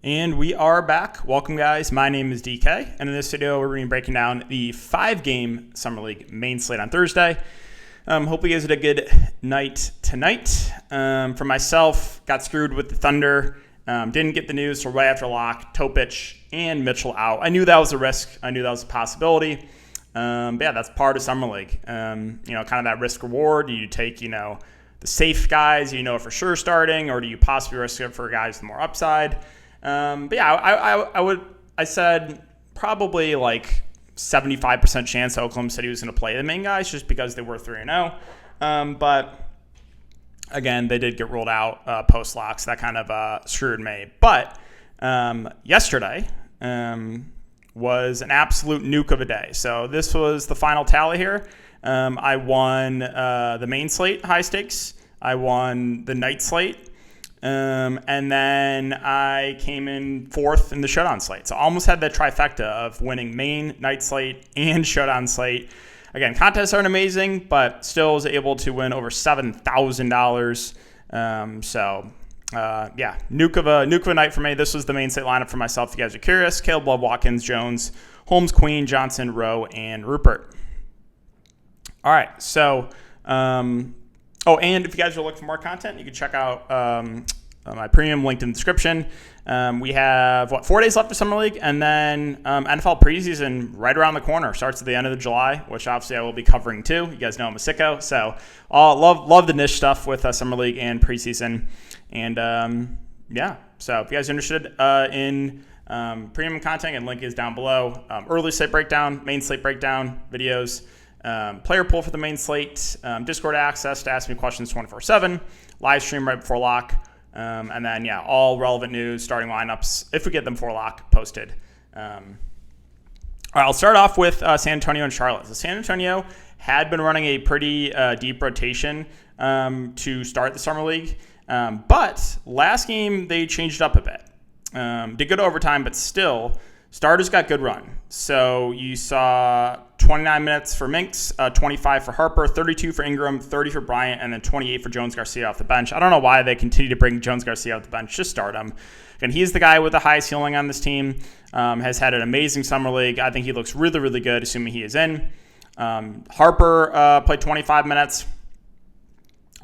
And we are back. Welcome, guys. My name is DK, and in this video, we're going to be breaking down the 5-game Summer League main slate on Thursday. Hope you guys had a good night tonight. For myself, got screwed with the Thunder. Didn't get the news till right after lock. Topic and Mitchell out. I knew that was a risk. I knew that was a possibility. But yeah, that's part of Summer League. Kind of that risk reward. Do you take, the safe guys, for sure starting, or do you possibly risk it for guys with more upside? But yeah, I said probably like 75% chance Oklahoma City was going to play the main guys just because they were 3-0. But again, they did get ruled out post-lock, so that kind of screwed me. But yesterday was an absolute nuke of a day. So this was the final tally here. I won the main slate high stakes. I won the night slate. And then I came in fourth in the showdown slate. So I almost had that trifecta of winning main, night slate, and showdown slate. Again, contests aren't amazing, but still was able to win over $7,000. Nuke of a night for me. This was the main slate lineup for myself, if you guys are curious. Caleb Love, Watkins, Jones, Holmes, Queen, Johnson, Rowe, and Rupert. All right, so... and if you guys are looking for more content, you can check out my premium linked in the description. We have, 4 days left of Summer League, and then NFL preseason right around the corner. Starts at the end of July, which obviously I will be covering too. You guys know I'm a sicko, so love the niche stuff with Summer League and preseason. And so if you guys are interested in premium content, and link is down below. Early slate breakdown, main slate breakdown videos. Player pool for the main slate, Discord access to ask me questions 24/7, live stream right before lock, and then all relevant news, starting lineups if we get them before lock posted. All right, I'll start off with San Antonio and Charlotte. So San Antonio had been running a pretty deep rotation to start the Summer League, but last game they changed it up a bit. Did good overtime, but still. Starters got good run. So you saw 29 minutes for Minks, 25 for Harper, 32 for Ingram, 30 for Bryant, and then 28 for Jones Garcia off the bench. I don't know why they continue to bring Jones Garcia off the bench. Just start him. And he's the guy with the highest ceiling on this team. Has had an amazing Summer League. I think he looks really, really good, assuming he is in. Harper played 25 minutes.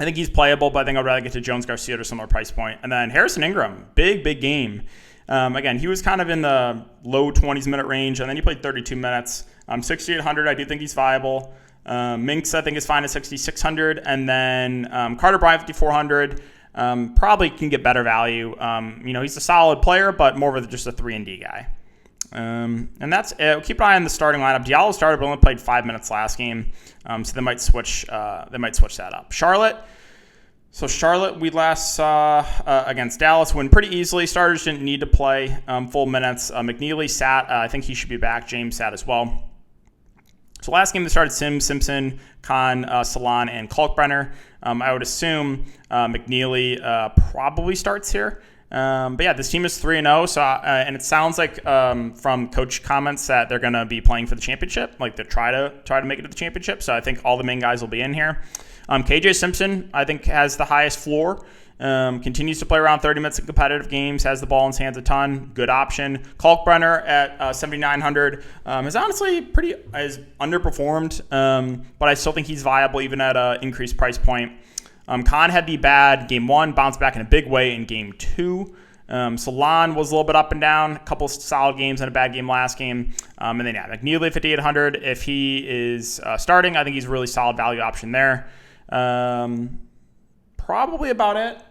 I think he's playable, but I think I'd rather get to Jones Garcia at a similar price point. And then Harrison Ingram, big game. Again, he was kind of in the low 20s minute range, and then he played 32 minutes. 6,800, I do think he's viable. Minks, I think, is fine at 6,600. And then Carter Bryant, 5,400. Probably can get better value. He's a solid player, but more of just a 3-and-D guy. And that's it. Keep an eye on the starting lineup. Diallo started, but only played 5 minutes last game. So they might switch that up. Charlotte, we last saw against Dallas win pretty easily. Starters didn't need to play full minutes. McNeely sat. I think he should be back. James sat as well. So last game they started Sims, Simpson, Khan, Salon, and Kalkbrenner. I would assume McNeely probably starts here. But yeah, this team is 3-0. So and it sounds like from coach comments that they're going to be playing for the championship, like they try to make it to the championship. So I think all the main guys will be in here. KJ Simpson, I think, has the highest floor. Continues to play around 30 minutes in competitive games. Has the ball in his hands a ton. Good option. Kalkbrenner at 7,900 is honestly has underperformed, but I still think he's viable even at an increased price point. Khan had the bad game 1, bounced back in a big way in game 2. Salon was a little bit up and down, a couple solid games and a bad game last game. And then McNeely 5,800. If he is starting, I think he's a really solid value option there. Probably about it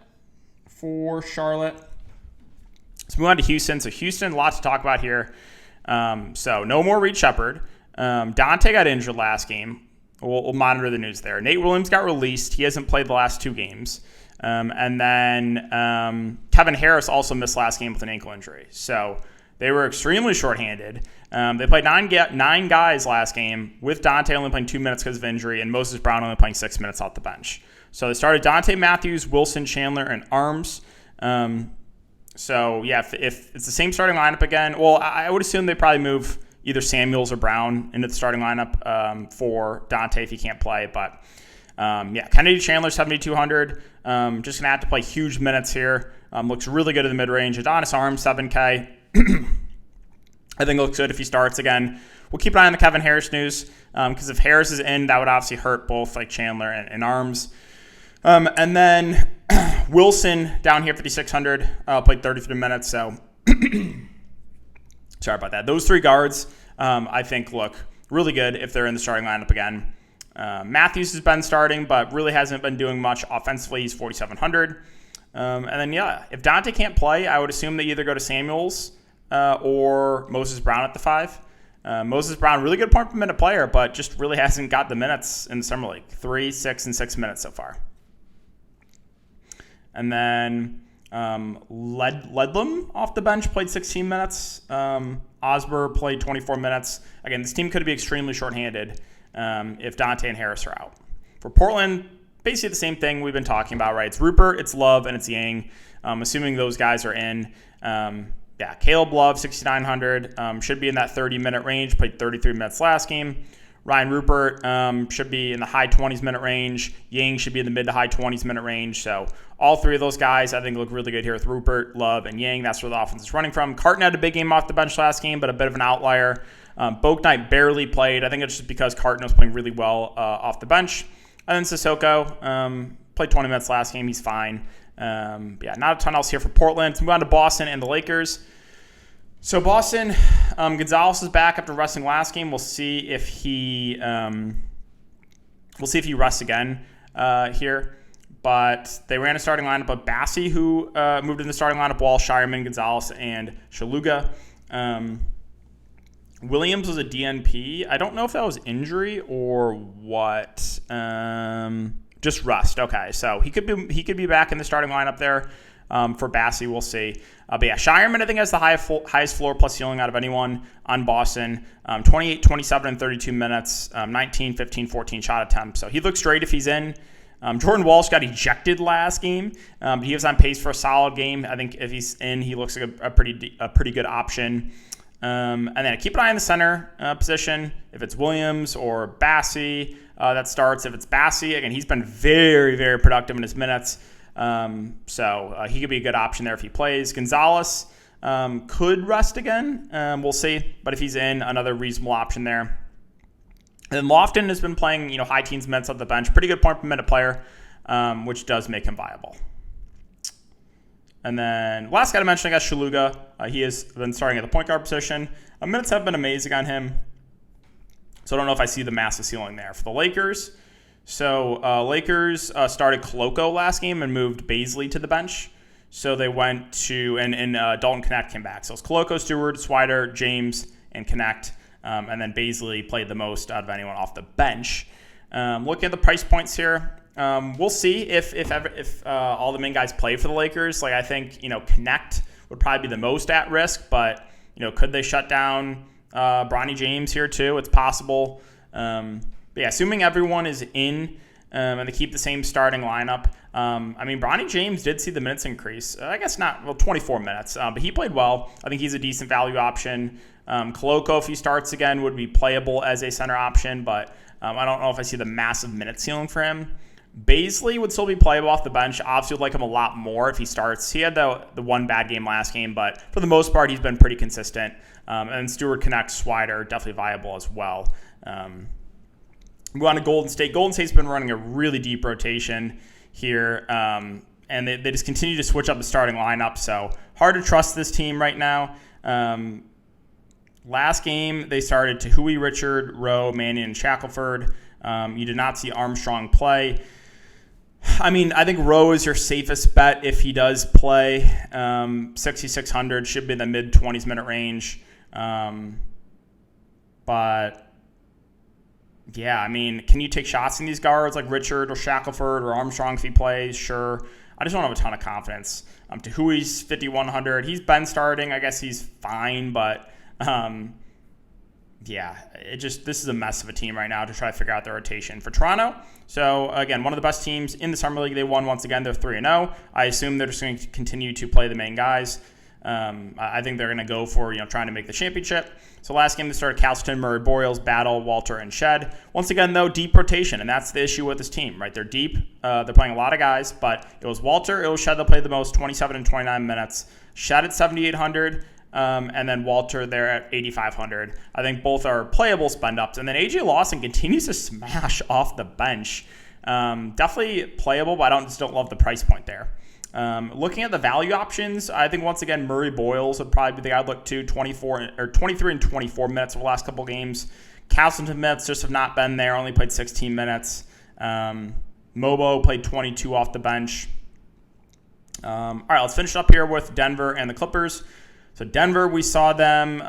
for Charlotte. Let's move on to Houston. So Houston, lots to talk about here. So no more Reed Shepherd. Dante got injured last game. We'll monitor the news there. Nate Williams got released. He hasn't played the last 2 games. And then Kevin Harris also missed last game with an ankle injury. So they were extremely shorthanded. They played 9 guys last game, with Dante only playing 2 minutes because of injury and Moses Brown only playing 6 minutes off the bench. So they started Dante Matthews, Wilson, Chandler, and Arms. If it's the same starting lineup again, well, I would assume they probably move either Samuels or Brown into the starting lineup for Dante if he can't play. But Kennedy Chandler, 7,200. Just going to have to play huge minutes here. Looks really good in the mid-range. Adonis Arms, 7K. I think looks good if he starts again. We'll keep an eye on the Kevin Harris news because if Harris is in, that would obviously hurt both like Chandler and Arms. And then Wilson down here, 5,600, played 33 minutes. So sorry about that. Those 3 guards, I think, look really good if they're in the starting lineup again. Matthews has been starting, but really hasn't been doing much offensively. He's 4,700. And then, if Dante can't play, I would assume they either go to Samuels or Moses Brown at the 5. Moses Brown, really good point per minute player, but just really hasn't got the minutes in the Summer League. 3, 6, and 6 minutes so far. And then Ledlam off the bench played 16 minutes. Osber played 24 minutes. Again, this team could be extremely shorthanded if Dante and Harris are out. For Portland, basically the same thing we've been talking about, right? It's Rupert, it's Love, and it's Yang. Assuming those guys are in. Caleb Love, 6,900, should be in that 30-minute range, played 33 minutes last game. Ryan Rupert should be in the high 20s minute range. Yang should be in the mid to high 20s minute range. So all 3 of those guys, I think, look really good here with Rupert, Love, and Yang. That's where the offense is running from. Carton had a big game off the bench last game, but a bit of an outlier. Bouknight barely played. I think it's just because Carton was playing really well off the bench. And then Sissoko played 20 minutes last game. He's fine. Not a ton else here for Portland. Let's move on to Boston and the Lakers. So Boston, Gonzalez is back after resting last game. We'll see if he rests again here. But they ran a starting lineup of Bassi, who moved in the starting lineup, Wall, Shireman, Gonzalez, and Shaluga. Williams was a DNP. I don't know if that was injury or what. Just rust. Okay, so he could be back in the starting lineup there. For Bassi, we'll see. Shireman, I think, has the highest floor plus ceiling out of anyone on Boston. 28, 27, and 32 minutes, 19, 15, 14 shot attempts. So he looks great if he's in. Jordan Walsh got ejected last game, but he was on pace for a solid game. I think if he's in, he looks like a pretty good option. And then keep an eye on the center position. If it's Williams or Bassi that starts. If it's Bassi, again, he's been very, very productive in his minutes. So he could be a good option there if he plays. Gonzalez could rest again. We'll see. But if he's in, another reasonable option there. And then Lofton has been playing, high teens minutes off the bench. Pretty good point per minute player, which does make him viable. And then last guy to mention, I guess, Shaluga. He has been starting at the point guard position. Minutes have been amazing on him. So I don't know if I see the massive ceiling there. For the Lakers, Lakers started Koloko last game and moved Baisley to the bench. So they went to, and Dalton Connect came back. So it's Koloko, Stewart, Swider, James, and Connect. And then Baisley played the most out of anyone off the bench. Looking at the price points here, we'll see if all the main guys play for the Lakers. I think, Connect would probably be the most at risk, but, could they shut down Bronny James here too? It's possible. Assuming everyone is in and they keep the same starting lineup. Bronny James did see the minutes increase. I guess not, 24 minutes, but he played well. I think he's a decent value option. Koloko, if he starts again, would be playable as a center option, but I don't know if I see the massive minute ceiling for him. Baisley would still be playable off the bench. Obviously, would like him a lot more if he starts. He had the one bad game last game, but for the most part, he's been pretty consistent. And Stewart, Connect, Swider, definitely viable as well. Move on to Golden State. Golden State's been running a really deep rotation here, and they just continue to switch up the starting lineup, so hard to trust this team right now. Last game, they started Tahui, Richard, Rowe, Mannion, and Shackelford. You did not see Armstrong play. I think Rowe is your safest bet if he does play. 6,600 should be in the mid-20s minute range. But yeah, can you take shots in these guards like Richard or Shackelford or Armstrong if he plays? Sure. I just don't have a ton of confidence. Tahui's 5,100. He's been starting. I guess he's fine, but this is a mess of a team right now to try to figure out their rotation. For Toronto, so again, one of the best teams in the Summer League. They won once again. They're 3-0. I assume they're just going to continue to play the main guys. I think they're going to go for, trying to make the championship. So last game they started Castleton, Murray, Boreals, Battle, Walter, and Shed. Once again, though, deep rotation, and that's the issue with this team, right? They're deep. They're playing a lot of guys, but it was Walter, it was Shed that played the most, 27 and 29 minutes. Shed at 7,800. And then Walter there at 8,500. I think both are playable spend-ups. And then AJ Lawson continues to smash off the bench. Definitely playable, but I just don't love the price point there. Looking at the value options, I think once again Murray Boyles would probably be the guy I'd look to. 23 and 24 minutes over the last couple games. Castleton minutes just have not been there. Only played 16 minutes. Mobo played 22 off the bench. All right, let's finish up here with Denver and the Clippers. So Denver, we saw them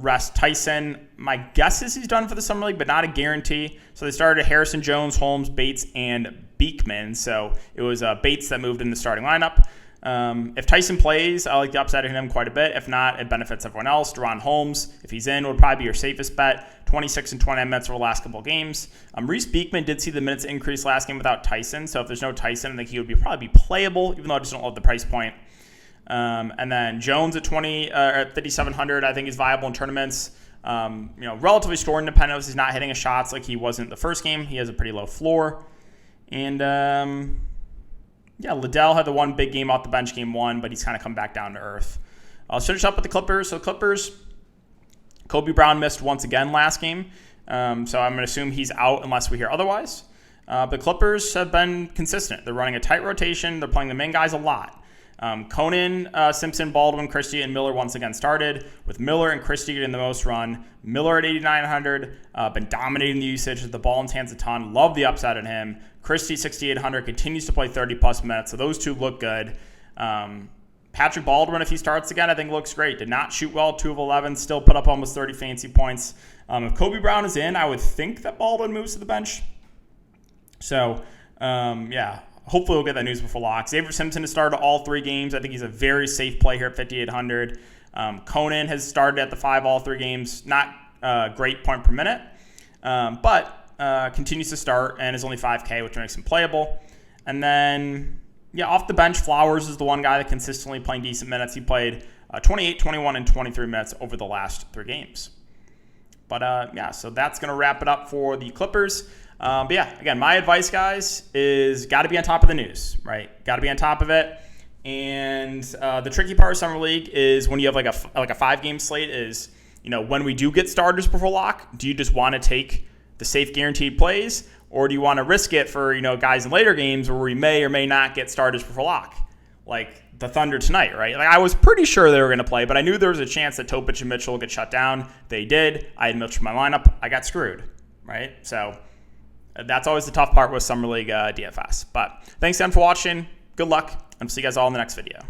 rest Tyson. My guess is he's done for the Summer League, but not a guarantee. So they started Harrison, Jones, Holmes, Bates, and Beekman. So it was Bates that moved in the starting lineup. If Tyson plays, I like the upside of him quite a bit. If not, it benefits everyone else. Deron Holmes, if he's in, would probably be your safest bet. 26 and 29 minutes over the last couple of games. Reese Beekman did see the minutes increase last game without Tyson. So if there's no Tyson, I think he would probably be playable, even though I just don't love the price point. And then Jones at 5,700, I think is viable in tournaments. Relatively scoring dependent. He's not hitting his shots like he wasn't the first game. He has a pretty low floor. And Liddell had the one big game off the bench game one, but he's kind of come back down to earth. I'll finish up with the Clippers. So Clippers, Kobe Brown missed once again last game. So I'm going to assume he's out unless we hear otherwise. The Clippers have been consistent. They're running a tight rotation. They're playing the main guys a lot. Conan, Simpson, Baldwin, Christie, and Miller once again started, with Miller and Christie getting the most run. Miller at 8,900, been dominating the usage with the ball in his hands a ton. Love the upside on him. Christie, 6,800, continues to play 30-plus minutes, so those two look good. Patrick Baldwin, if he starts again, I think looks great. Did not shoot well, 2 of 11, still put up almost 30 fancy points. If Kobe Brown is in, I would think that Baldwin moves to the bench. So, hopefully we'll get that news before lock. Xavier Simpson has started all 3 games. I think he's a very safe play here at 5,800. Conan has started at the 5 all 3 games. Not great point per minute, but continues to start and is only 5K, which makes him playable. And then, off the bench, Flowers is the one guy that consistently playing decent minutes. He played 28, 21, and 23 minutes over the last 3 games. But, so that's going to wrap it up for the Clippers. Again, my advice, guys, is got to be on top of the news, right? Got to be on top of it. And the tricky part of Summer League is when you have like a 5-game slate is, when we do get starters before lock, do you just want to take the safe guaranteed plays, or do you want to risk it for, guys in later games where we may or may not get starters before lock? Like the Thunder tonight, right? Like I was pretty sure they were going to play, but I knew there was a chance that Topic and Mitchell would get shut down. They did. I had Mitchell in my lineup. I got screwed, right? So that's always the tough part with Summer League DFS. But thanks again for watching. Good luck, and see you guys all in the next video.